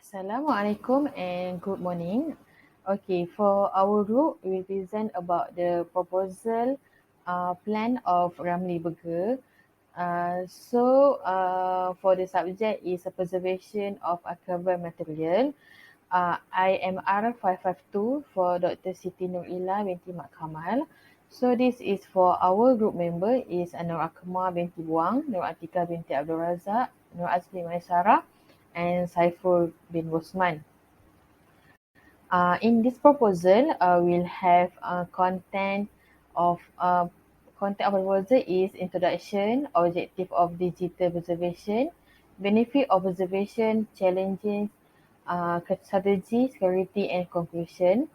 Assalamualaikum and good morning. Okay, for our group, we will present about the proposal plan of Ramli Burger. For the subject is a preservation of archival material. IMR 552 for Dr. Siti Nurila binti Mak Kamal. So this is for our group member is AQMAA binti BUANG, Atiqah binti Abdul Razak, NURAZLIN MAISARAH and SAIFUL bin BOSMAN. In this proposal, we'll have content of proposal is introduction, objective of digital preservation, benefit of preservation, challenges, strategy, security, and conclusion.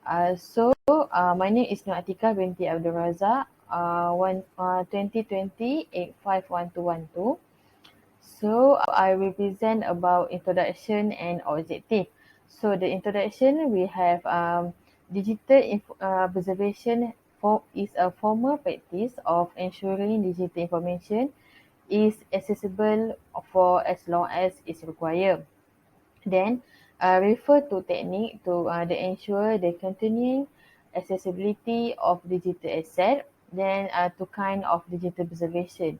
My name is Atiqah binti Abdul Razak, 2020-851212. So I will present about introduction and objective. So the introduction we have digital preservation is a formal practice of ensuring digital information is accessible for as long as it's required. Then refer to technique to ensure the continuing accessibility of digital asset. Then to kind of digital preservation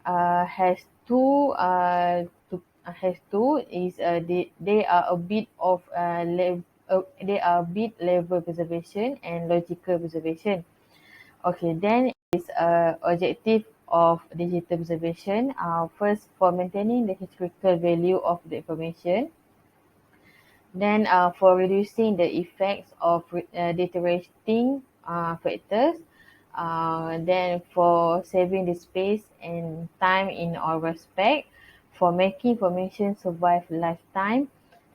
has two has two is they are a bit of they are bit level preservation and logical preservation. Okay, then is objective of digital preservation. First, for maintaining the historical value of the information. Then for reducing the effects of deteriorating factors. Then for saving the space and time in all respect, for making information survive lifetime,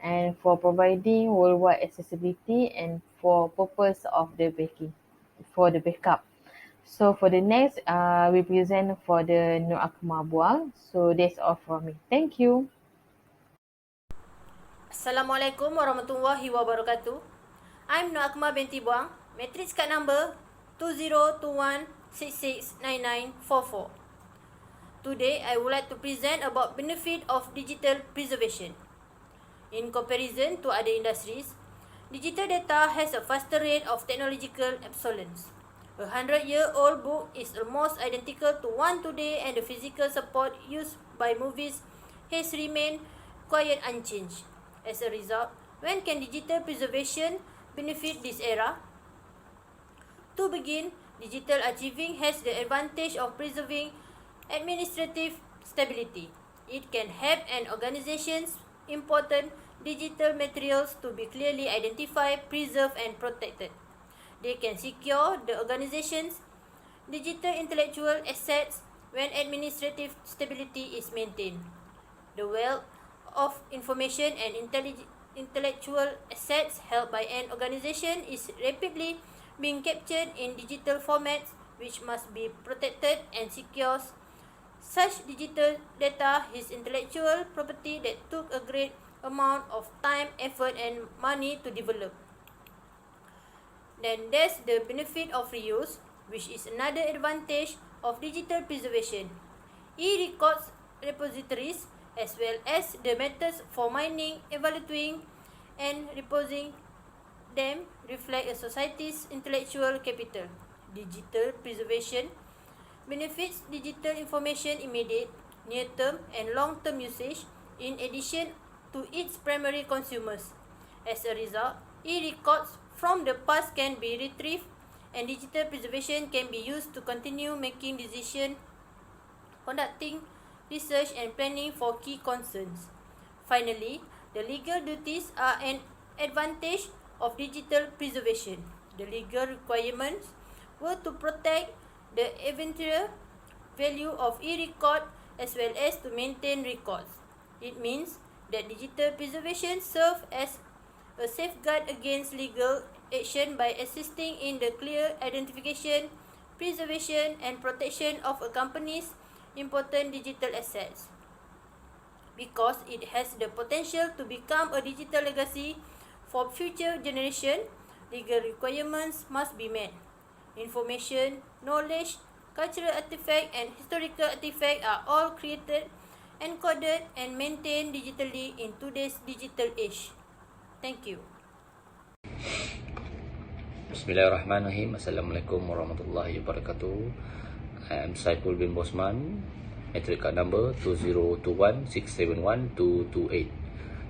and for providing worldwide accessibility, and for purpose of the backup. So for the next, we present for the Nur Akmal Buang. So that's all from me. Thank you. Assalamualaikum warahmatullahi wabarakatuh. I'm Akma binti Buang, matrix card number 2021669944. Today, I would like to present about benefit of digital preservation. In comparison to other industries, digital data has a faster rate of technological obsolescence. A 100-year-old book is almost identical to one today, and the physical support used by movies has remained quite unchanged. As a result, when can digital preservation benefit this era? To begin, digital archiving has the advantage of preserving administrative stability. It can help an organization's important digital materials to be clearly identified, preserved, and protected. They can secure the organization's digital intellectual assets when administrative stability is maintained. The wealth of information and intellectual assets held by an organization is rapidly being captured in digital formats, which must be protected and secured. Such digital data is intellectual property that took a great amount of time, effort, and money to develop. Then there's the benefit of reuse, which is another advantage of digital preservation. E-records repositories, as well as the methods for mining, evaluating, and reposing them, reflect a society's intellectual capital. Digital preservation benefits digital information immediate, near-term, and long-term usage, in addition to its primary consumers. As a result, e-records from the past can be retrieved, and digital preservation can be used to continue making decisions, conducting research, and planning for key concerns. Finally, the legal duties are an advantage of digital preservation. The legal requirements were to protect the eventual value of e-record as well as to maintain records. It means that digital preservation serves as a safeguard against legal action by assisting in the clear identification, preservation, and protection of a company's important digital assets. Because it has the potential to become a digital legacy for future generations, legal requirements must be met. Information, knowledge, cultural artifacts, and historical artifacts are all created encoded, and maintained digitally in today's digital age. Thank you. Bismillahirrahmanirrahim. Assalamualaikum warahmatullahi wabarakatuh. I am SAIFUL bin BOSMAN. Matric card number 2021671228.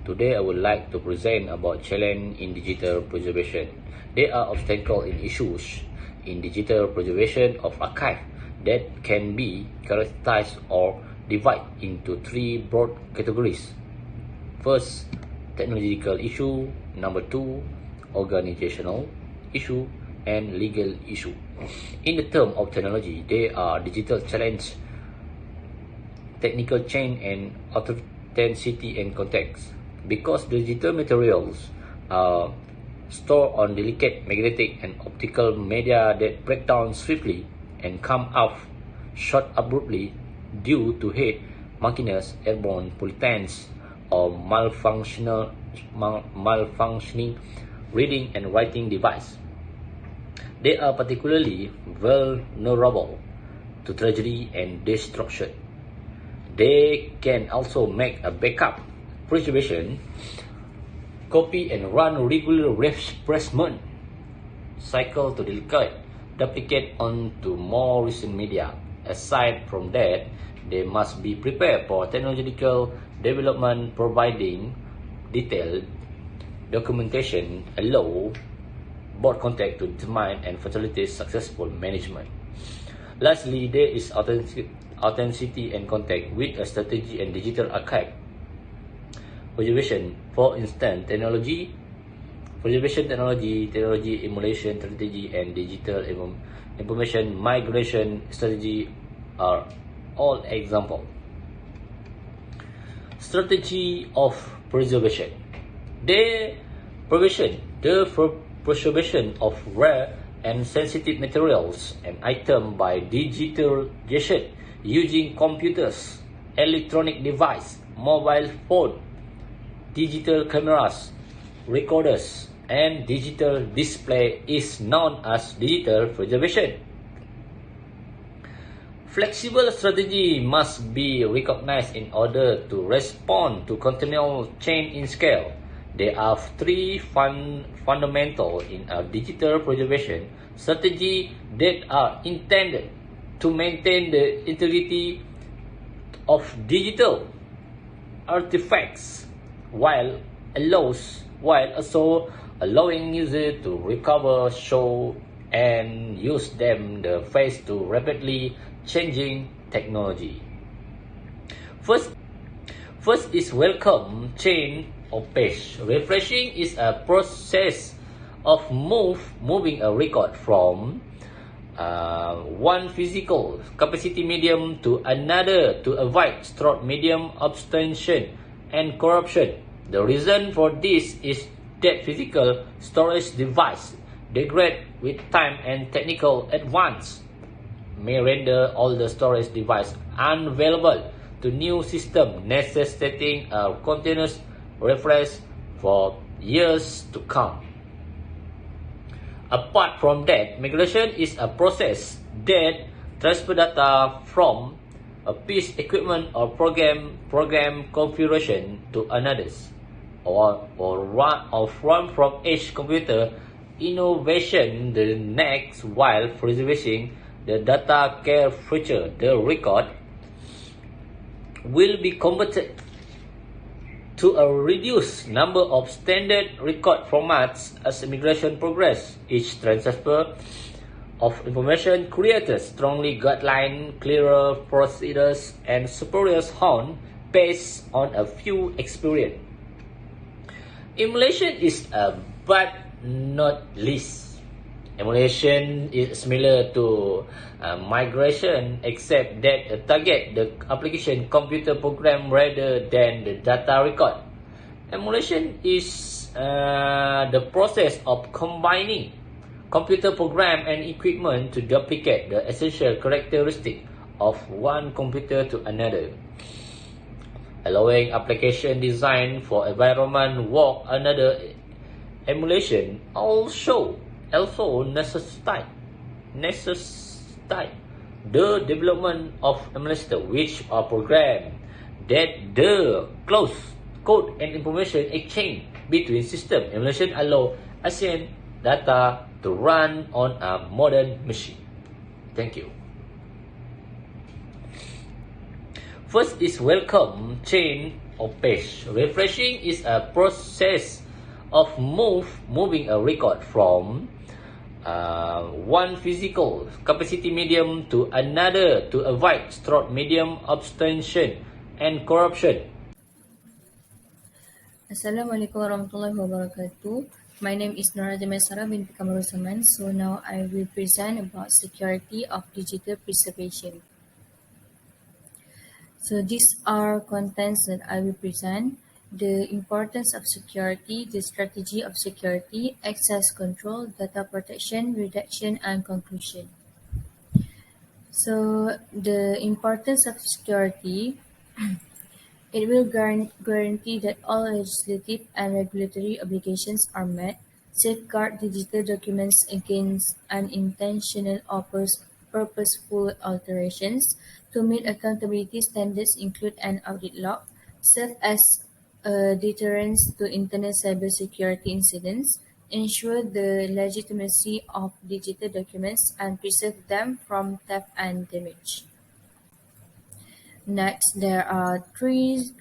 Today I would like to present about challenge in digital preservation. There are obstacles in issues in digital preservation of archive that can be characterized or divided into three broad categories. First, technological issue. Number two, organizational issue, and legal issue. In the term of technology, there are digital challenge, technical change, and authenticity and context. Because digital materials are stored on delicate magnetic and optical media that break down swiftly and come off short abruptly due to heat, murkiness, airborne pollutants, or malfunctioning reading and writing device. They are particularly vulnerable to tragedy and destruction. They can also make a backup, preservation, copy and run regular replacement cycle to duplicate onto more recent media. Aside from that, they must be prepared for technological development, providing detailed documentation allow board contact to determine and facilitate successful management. Lastly, there is authenticity and contact with a strategy and digital archive preservation. For instance, preservation technology emulation strategy, and digital information migration strategy are all examples. Strategy of preservation. The preservation of rare and sensitive materials and items by digitalization using computers, electronic devices, mobile phone, digital cameras, recorders, and digital display is known as digital preservation. Flexible strategy must be recognized in order to respond to continual change in scale. There are three fundamental in a digital preservation strategy that are intended to maintain the integrity of digital artifacts while also allowing users to recover, show, and use them the face to rapidly changing technology. First is welcome chain of page. Refreshing is a process of moving a record from one physical capacity medium to another to avoid stored medium obstruction and corruption. The reason for this is that physical storage device degrade with time, and technical advance may render all the storage device unavailable to new system, necessitating a continuous refresh for years to come. Apart from that, migration is a process that transfer data from a piece equipment or program configuration to another's, or run from each computer innovation the next while preserving the data care feature. The record will be converted to a reduced number of standard record formats as migration progress. Each transfer of information creates strongly guideline, clearer procedures, and superior sound based on a few experience. Emulation is but not least. Emulation is similar to migration, except that target the application computer program rather than the data record. Emulation is the process of combining computer program and equipment to duplicate the essential characteristic of one computer to another, allowing application design for environment work. Another emulation also necessitate the development of emulators, which are programs that the close code and information exchange between system emulation allow ancient data to run on a modern machine. Thank you. First is welcome change of page. Refreshing is a process of moving a record from one physical capacity medium to another to avoid stored medium obstruction and corruption. Assalamualaikum warahmatullahi wabarakatuh. My name is NURAZLIN MAISARAH binti KAMAROZAMAN. So now I will present about security of digital preservation. So these are contents that I will present: the importance of security, the strategy of security, access control, data protection, redaction, and conclusion. So the importance of security, it will guarantee that all legislative and regulatory obligations are met, safeguard digital documents against unintentional or purposeful alterations, to meet accountability standards include an audit log, serve as a deterrence to internal cybersecurity incidents, ensure the legitimacy of digital documents, and preserve them from theft and damage. Next, there are three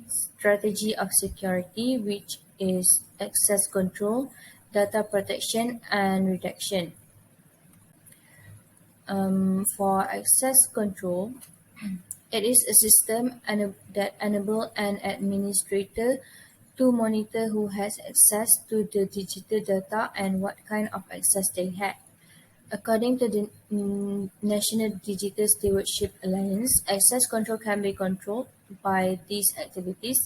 strategy of security, which is access control, data protection, and redaction. For access control, it is a system that enables an administrator to monitor who has access to the digital data and what kind of access they have. According to the National Digital Stewardship Alliance, access control can be controlled by these activities,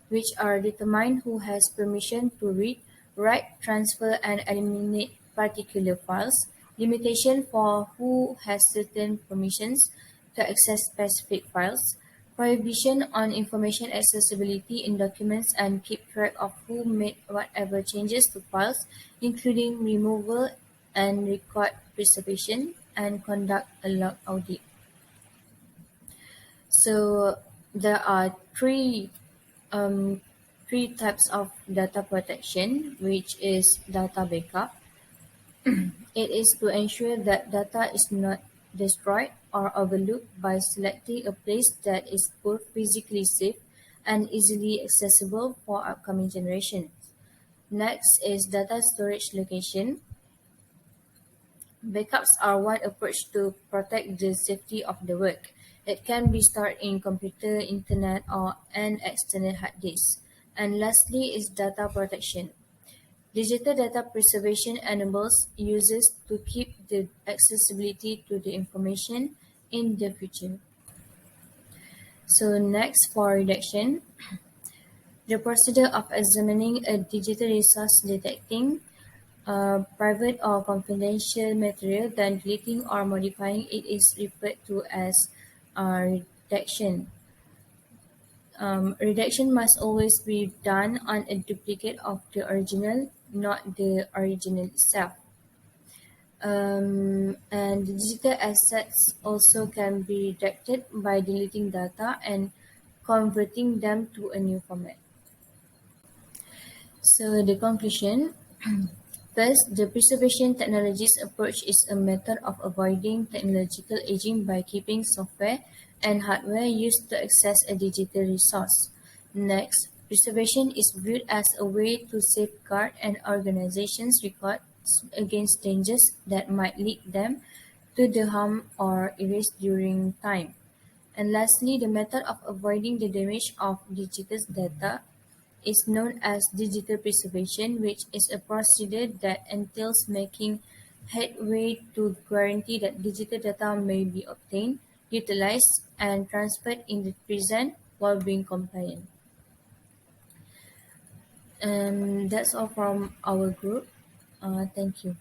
which are determine who has permission to read, write, transfer, and eliminate particular files, limitation for who has certain permissions to access specific files, prohibition on information accessibility in documents, and keep track of who made whatever changes to files, including removal and record preservation, and conduct a log audit. So there are three types of data protection, which is data backup. It is to ensure that data is not destroyed or overlooked by selecting a place that is both physically safe and easily accessible for upcoming generations. Next is data storage location. Backups are one approach to protect the safety of the work. It can be stored in computer, internet, or an external hard disk. And lastly is data protection. Digital data preservation enables users to keep the accessibility to the information in the future. So next, for redaction, the procedure of examining a digital resource, detecting private or confidential material, then deleting or modifying it is referred to as redaction. Redaction must always be done on a duplicate of the original, not the original itself. And the digital assets also can be redacted by deleting data and converting them to a new format. So the conclusion. First, the preservation technologies approach is a method of avoiding technological aging by keeping software and hardware used to access a digital resource. Next, preservation is viewed as a way to safeguard an organization's records against dangers that might lead them to the harm or erase during time. And lastly, the method of avoiding the damage of digital data is known as digital preservation, which is a procedure that entails making headway to guarantee that digital data may be obtained, utilized, and transferred in the present while being compliant. And that's all from our group. Thank you.